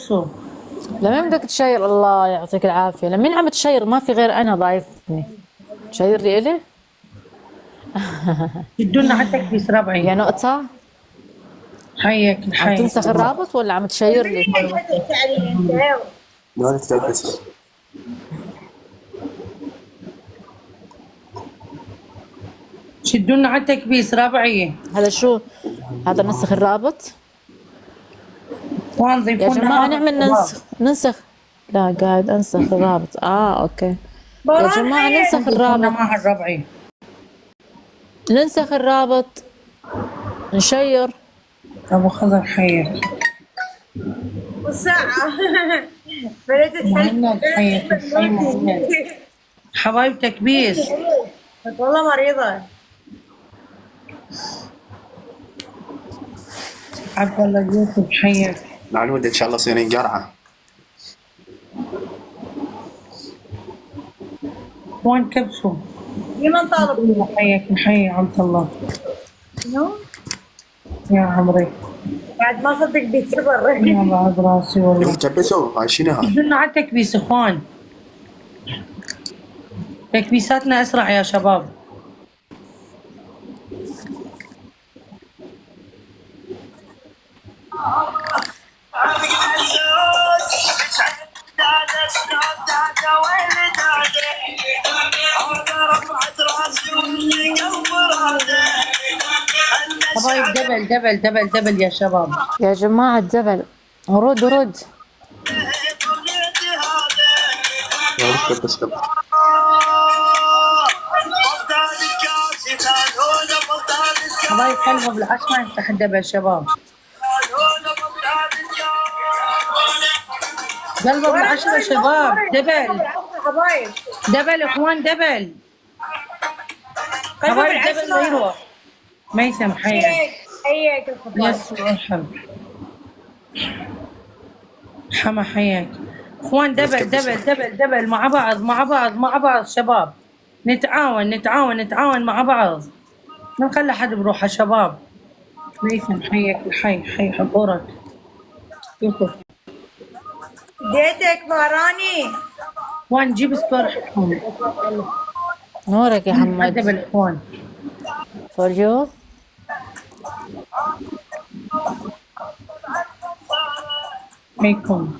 كبسوا. لمين بدك تشير؟ الله يعطيك العافية. لمين عم تشير؟ ما في غير أنا ضايفتني. تشير لي إلي؟ شدوا لنا على التكبيس ربعي. يا نقطة حيك عم الحي. تنسخ الرابط ولا عم تشير لي؟ ما تتكبس. شدوا لنا على التكبيس ربعي. هذا شو؟ هذا نسخ الرابط؟ وين يا ضيفونا جماعة هذا نعمل الشباب. ننسخ. لا قاعد أنسخ الرابط. أوكي. يا جماعة ننسخ ضيفونا الرابط. معها الربعي. ننسخ الرابط. نشير. ابو خضر حيك. وساعة بدأت مهند حيك الحي مهند. حبايب تكبيس. والله مريضة. عبد الله يوسف حيك. العنود ان شاء الله صيرين قرعه. وين كبسوا؟ لمن طالب؟ حيك الحي عبد الله. شنو؟ يا عمري بعد ما صدق بيكبر. يا بعد راسي والله. يوم تكبسوا هاي شنو هاي؟ شدوا على التكبيس اخوان. تكبيساتنا اسرع يا شباب. حبايب دبل دبل دبل دبل يا شباب. يا جماعة الدبل. رد رد. يا تكبس كبس. حبايب قلبه بالعشرة يفتح الدبل شباب. قلبه بالعشرة شباب. دبل حبايب دبل اخوان دبل. حبايب دبل ما يروح. ميسم حيك. حيك الخبايب. يس ارحب. حما حياك اخوان. دبل دبل دبل دبل مع بعض مع بعض مع بعض شباب. نتعاون نتعاون نتعاون مع بعض. ما نخلي حد بروحه شباب. ميسم حيك الحي حي حضورك. يوسف ديتك مهراني. وين جيب سكور حكم. نورك يا حماد. دبل اخوان. For you. ميكم